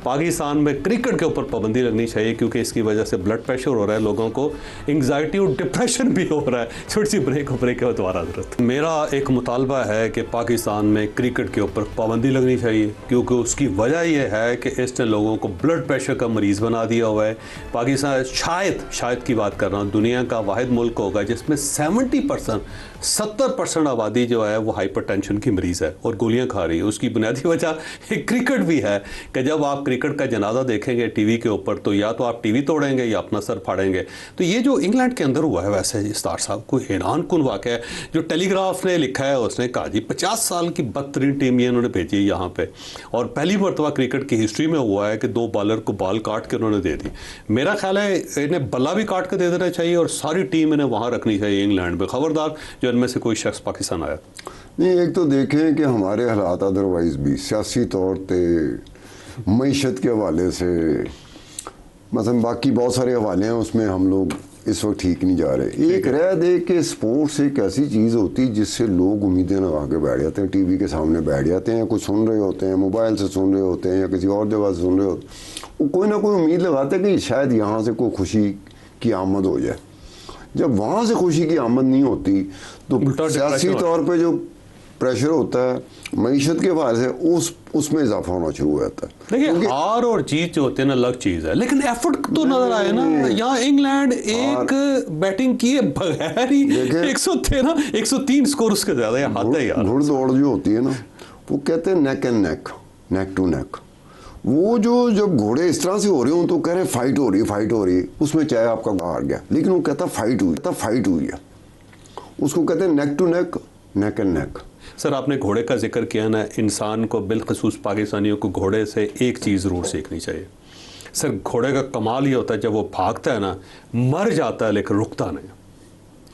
पाकिस्तान में क्रिकेट के ऊपर पाबंदी लगनी चाहिए, क्योंकि इसकी वजह से ब्लड प्रेशर हो रहा है, लोगों को एंग्जाइटी और डिप्रेशन भी हो रहा है। छोटी सी ब्रेक के बाद दोबारा जरूरत। मेरा एक मुतालबा है कि पाकिस्तान में क्रिकेट के ऊपर पाबंदी लगनी चाहिए, क्योंकि उसकी वजह यह है कि इसने लोगों को ब्लड प्रेशर का मरीज़ बना दिया हुआ है। पाकिस्तान शायद की बात कर रहा हूँ, दुनिया का वाहिद मुल्क होगा जिसमें 70% आबादी जो है वो हाइपरटेंशन की मरीज़ है और गोलियां खा रही है। उसकी बुनियादी वजह क्रिकेट भी है कि जब आप क्रिकेट का जनाजा देखेंगे टीवी के ऊपर तो या तो आप टीवी तोड़ेंगे या अपना सर फाड़ेंगे। तो ये जो इंग्लैंड के अंदर हुआ है, वैसे इस्तार साहब कोई हैरान कुन वाक़या है। जो टेलीग्राफ ने लिखा है, उसने कहा जी 50 साल की बदतरीन टीम ये उन्होंने भेजी है यहाँ पे, और पहली मरतबा क्रिकेट की हिस्ट्री में हुआ है कि 2 बॉलर को बॉल काट के उन्होंने दे दी। मेरा ख्याल है इन्हें बल्ला भी काट के दे देना चाहिए और सारी टीम इन्हें वहाँ रखनी चाहिए इंग्लैंड में। खबरदार जो इनमें से कोई शख्स पाकिस्तान आया। नहीं, एक तो देखें कि हमारे हालात अदरवाइज़ भी सियासी तौर पे, मईशत के हवाले से, मतलब बाकी बहुत सारे हवाले हैं, उसमें हम लोग इस वक्त ठीक नहीं जा रहे। एक रह दे कि स्पोर्ट्स एक ऐसी चीज़ होती है जिससे लोग उम्मीदें लगा के बैठ जाते हैं, टीवी के सामने बैठ जाते हैं, कुछ सुन रहे होते हैं, मोबाइल से सुन रहे होते हैं या किसी और जगह से सुन रहे होते हैं, वो कोई ना कोई उम्मीद लगाते हैं कि शायद यहाँ से कोई खुशी की आमद हो जाए। जब वहाँ से खुशी की आमद नहीं होती तो सियासी तौर पे जो प्रेशर होता है मईशत के हवाले से उसमें इजाफा होना शुरू हो जाता है। देखिए हार और जीत जो होते हैं ना अलग चीज़ है, लेकिन एफर्ट तो नजर आए ना। यहाँ इंग्लैंड एक बैटिंग किए बगैर ही 103 स्कोर उसके ज्यादा है यार। घुड़ दौड़ जो होती है ना, वो कहते हैं नेक एंड नेक, नेक टू नेक। वो जो जब घोड़े इस तरह से हो रहे हो तो कह रहे फाइट हो रही है, उसमें चाहे आपका हार गया, लेकिन वो कहता फाइट हुई है, उसको कहते हैं neck to neck, neck and neck. Sir आपने घोड़े का जिक्र किया ना, इंसान को बिलखसूस पाकिस्तानियों को घोड़े से एक चीज़ ज़रूर सीखनी चाहिए। सर घोड़े का कमाल ये होता है जब वो भागता है ना, मर जाता है लेकिन रुकता नहीं।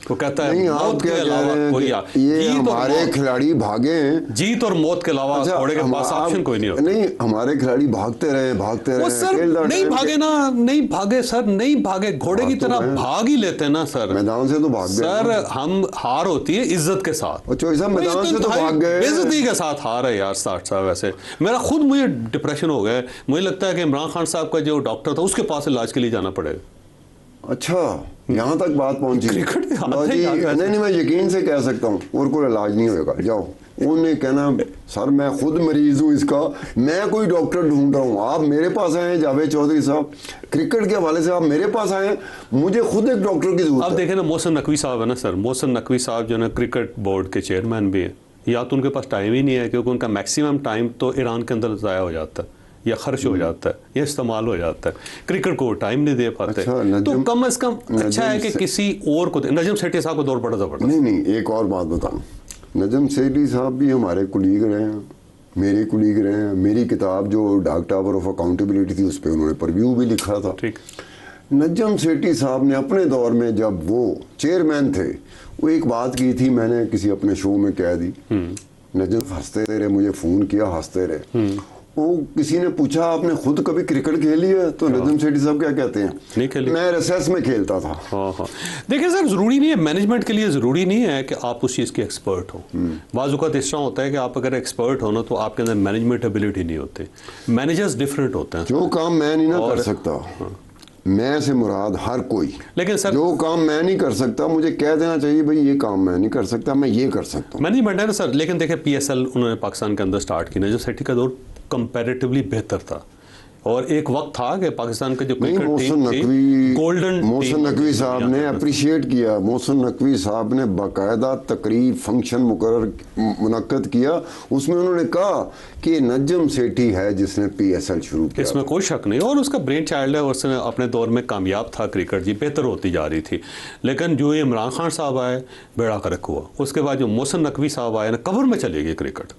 वो कहता है मौत के अलावा कोई ये हमारे खिलाड़ी भागे हैं, जीत और मौत के अलावा घोड़े के पास ऑप्शन कोई नहीं होता। नहीं, हमारे खिलाड़ी भागते रहे सर नहीं भागे घोड़े की तरह भाग ही लेते हैं ना सर। मैदान से तो भाग गए सर, हम हार होती है इज्जत के साथ, मैदान से तो भाग गए, बेइज्जती के साथ हार है यार। साहब वैसे मेरा खुद मुझे डिप्रेशन हो गया, मुझे लगता है कि इमरान खान साहब का जो डॉक्टर था उसके पास इलाज के लिए जाना पड़ेगा। अच्छा, यहाँ तक बात पहुंची। नहीं, मैं यकीन से कह सकता हूँ और कोई इलाज नहीं होगा। जाओ, उन्हें कहना सर मैं खुद मरीज हूँ इसका, मैं कोई डॉक्टर ढूंढ रहा हूँ, आप मेरे पास आए हैं जावेद चौधरी साहब, क्रिकेट के हवाले से आप मेरे पास आए हैं, मुझे खुद एक डॉक्टर की जरूरत है। आप देखें ना, मोहसिन नकवी साहब है ना सर, मोहसिन नकवी साहब जो है क्रिकेट बोर्ड के चेयरमैन भी है, या तो उनके पास टाइम ही नहीं है, क्योंकि उनका मैक्सिमम टाइम तो ईरान के अंदर ज़ाया हो जाता है या खर्च हो जाता है या इस्तेमाल हो जाता है, क्रिकेट को टाइम नहीं दे पाते। अच्छा, तो कम से कम अच्छा है कि किसी और को। नजम सेठी साहब को दौर बड़ा जबरदस्त। नहीं, एक और बात बताऊं, नजम सेठी साहब भी हमारे कुलीग रहे हैं, मेरे कुलीग रहे हैं। मेरी किताब जो डार्क टावर ऑफ अकाउंटेबिलिटी थी उस पर उन्होंने प्रीव्यू भी लिखा था। ठीक। नजम सेठी साहब ने अपने दौर में जब वो चेयरमैन थे, वो एक बात की थी, मैंने किसी अपने शो में कह दी। नजम हंसते रहे, मुझे फ़ोन किया, हंसते रहे। वो किसी ने पूछा आपने खुद कभी क्रिकेट खेली है, तो नजम सेठी साहब क्या कहते हैं, नहीं खेली, मैं रिसेस में खेलता था। हाँ। देखिए सर, ज़रूरी नहीं है, मैनेजमेंट के लिए ज़रूरी नहीं है कि आप उस चीज़ के एक्सपर्ट हो। बाज़ औक़ात इस तरह होता है कि आप अगर एक्सपर्ट हो ना तो आपके अंदर मैनेजमेंट एबिलिटी नहीं होती। मैनेजर्स डिफरेंट होते हैं। जो काम मैं नहीं ना कर सकता, मैं से मुराद हर कोई, लेकिन सर जो काम मैं नहीं कर सकता मुझे कह देना चाहिए भाई ये काम मैं नहीं कर सकता, मैं ये कर सकता हूँ। मैनेजमेंट है ना सर। लेकिन देखिए PSL उन्होंने पाकिस्तान के अंदर स्टार्ट की, नजम सेठी का दौर कंपैरेटिवली बेहतर था, और एक वक्त था कि पाकिस्तान का जो क्रिकेट टीम थी गोल्डन। मोहसिन नकवी साहब ने अप्रिशिएट किया, मोहसिन नकवी साहब ने बाकायदा तकरीर फंक्शन मुनक्कद किया, उसमें उन्होंने कहा कि नजम सेठी है जिसने PSL शुरू किया। इसमें कोई शक नहीं, और उसका ब्रेन चाइल्ड है, उसने अपने दौर में कामयाब था, क्रिकेट जी बेहतर होती जा रही थी। लेकिन जो ये इमरान खान साहब आए, बेड़ा गर्क हुआ। उसके बाद जो मोहसिन नकवी साहब आए ना, कवर में चली गई क्रिकेट।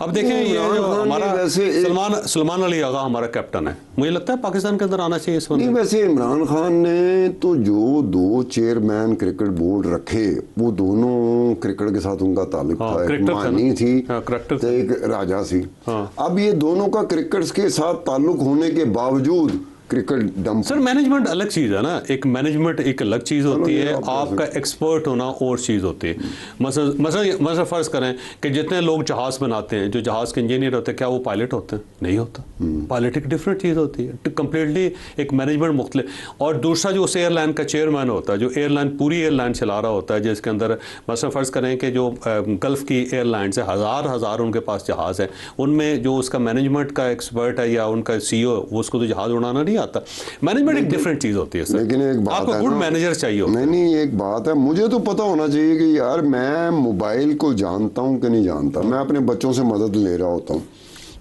अब देखें ये जो हमारा सलमान अली आगा हमारा कैप्टन है, मुझे लगता है पाकिस्तान के अंदर आना चाहिए इस वक्त। नहीं, वैसे इमरान खान ने तो जो 2 चेयरमैन क्रिकेट बोर्ड रखे, वो दोनों क्रिकेट के साथ उनका ताल्लुक था। एक मानी थी, एक राजा सी। अब ये दोनों का क्रिकेट के साथ ताल्लुक होने के बावजूद क्रिकेट डंप। सर मैनेजमेंट अलग चीज़ है ना, एक मैनेजमेंट एक अलग चीज़ होती है, आपका एक्सपर्ट होना और चीज़ होती है। मसला फ़र्ज़ करें कि जितने लोग जहाज़ बनाते हैं, जो जहाज़ के इंजीनियर होते हैं, क्या वो पायलट होते हैं? नहीं होता। पायलट एक डिफरेंट चीज़ होती है, कम्प्लीटली एक मैनेजमेंट मुख्तलिफ। और दूसरा जो उस एयरलाइन का चेयरमैन होता है, जो एयरलाइन पूरी एयरलाइन चला रहा होता है, जिसके अंदर मसला फ़र्ज़ करें कि जो गल्फ़ की एयरलाइंस है, हज़ार उनके पास जहाज़ है, उनमें जो उसका मैनेजमेंट का एक्सपर्ट है या उनका CEO, वो उसको तो जहाज़ उड़ाना नहीं आता। मैनेजमेंट एक डिफरेंट चीज़ होती है सर। लेकिन एक बात आपको है गुड ना, मैनेजर चाहिए होता है। नहीं एक बात है, मुझे तो पता होना चाहिए कि यार मैं मोबाइल को जानता हूँ कि नहीं जानता। मैं अपने बच्चों से मदद ले रहा होता हूँ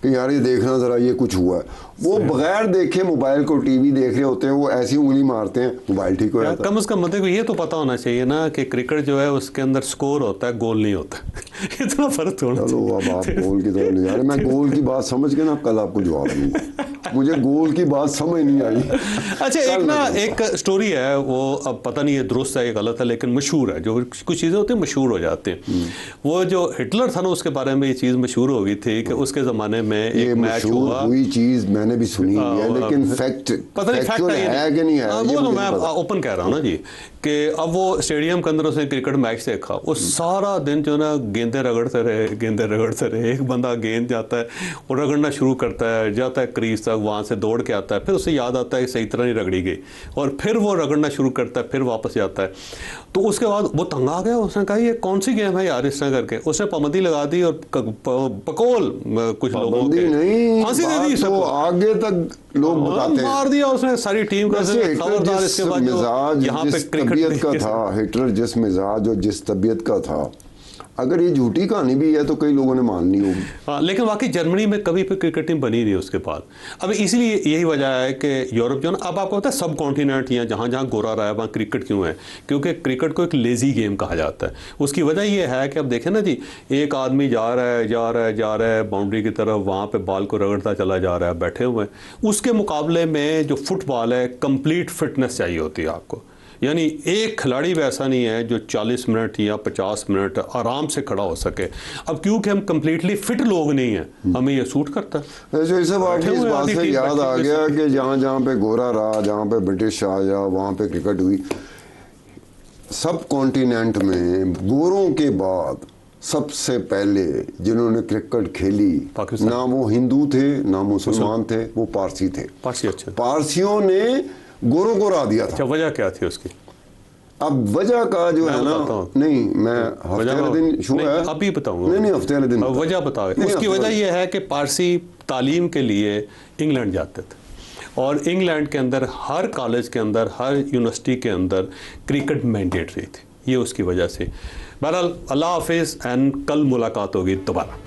कि यार ये देखना ज़रा ये कुछ हुआ है, वो बगैर देखे मोबाइल को टीवी देख रहे होते हैं, वो ऐसी उंगली मारते हैं, मोबाइल ठीक हो जाता है। कम से कम मतलब ये तो पता होना चाहिए ना कि क्रिकेट जो है उसके अंदर स्कोर होता है, गोल नहीं होता। इतना फर्क होना चलो अब आप गोल की तरफ ले जा रहे, मैं गोल की बात समझ के ना कल आपको जवाब दूंगा, मुझे गोल की बात समझ नहीं आई। अच्छा एक स्टोरी है, वो अब पता नहीं है दुरुस्त है या गलत है, लेकिन मशहूर है, जो कुछ चीज़ें होती हैं मशहूर हो जाती हैं। वो जो हिटलर था ना, उसके बारे में ये चीज़ मशहूर हो गई थी कि उसके ज़माने में एक मैच हुआ, हुई चीज़ मैंने भी सुनी है, लेकिन फैक्ट पता नहीं फैक्ट है कि नहीं है, वो तो मैं ओपन कह रहा हूँ ना जी, कि अब वो स्टेडियम के अंदर उसने क्रिकेट मैच देखा, वो सारा दिन जो ना गेंदें रगड़ते रहे। एक बंदा गेंद जाता है, वो रगड़ना शुरू करता है, जाता है क्रीज तक, वहाँ से दौड़ के आता है, फिर उसे याद आता है कि सही तरह नहीं रगड़ी गई, और फिर वो रगड़ना शुरू करता है, फिर वापस जाता है। तो उसके बाद वो तंग आ गया, उसने कहा ये कौन सी गेम है यार, इस तरह करके उसने पाबंदी लगा दी और पकोल कुछ लोगों के फांसी दे दी। तो आगे तक लोग बताते हैं, मार दिया उसने सारी टीम का। खबरदार इसके बाद यहाँ पे तबीयत का था, हिटलर जिस मिजाज और जिस तबीयत का था, अगर ये झूठी कहानी भी है तो कई लोगों ने मान ली होगी। हाँ, लेकिन वाकई जर्मनी में कभी भी क्रिकेट टीम बनी नहीं उसके बाद। अब इसलिए यही वजह है कि यूरोप जो ना, अब आपको पता है सब कॉन्टिनेंट या जहाँ जहाँ गोरा रहा है वहाँ क्रिकेट क्यों है, क्योंकि क्रिकेट को एक लेजी गेम कहा जाता है। उसकी वजह ये है कि अब देखें ना जी, एक आदमी जा रहा है बाउंड्री की तरफ, वहाँ पर बॉल को रगड़ता चला जा रहा है, बैठे हुए हैं। उसके मुकाबले में जो फुटबॉल है, कंप्लीट फिटनेस चाहिए होती है आपको, यानी एक खिलाड़ी भी ऐसा नहीं है जो 40 मिनट या 50 मिनट आराम से खड़ा हो सके। अब क्योंकि हम कम्प्लीटली फिट लोग नहीं हैं, हमें ये सूट करता है। ऐसे सब आपकी इस बात से याद आ गया कि जहाँ जहाँ पे गोरा रहा, जहाँ पे ब्रिटिश आया, वहाँ पे क्रिकेट हुई। सब कॉन्टिनेंट में गोरों के बाद सबसे पहले जिन्होंने क्रिकेट खेली, ना वो हिंदू थे ना मुसलमान थे, वो पारसी थे। पारसी, अच्छा। पारसियों ने गोरों को हरा दिया था। अच्छा, वजह क्या थी उसकी? अब वजह का जो है ना, नहीं मैं हफ्ते वाले दिन शो है, अभी बताऊंगा। नहीं हफ्ते वाले दिन वजह बताओ। उसकी वजह यह है कि पारसी तालीम के लिए इंग्लैंड जाते थे, और इंग्लैंड के अंदर हर कॉलेज के अंदर, हर यूनिवर्सिटी के अंदर क्रिकेट मैंडेटरी थी। ये उसकी वजह से। बहरहाल अल्लाह हाफिज़, एंड कल मुलाकात होगी दोबारा।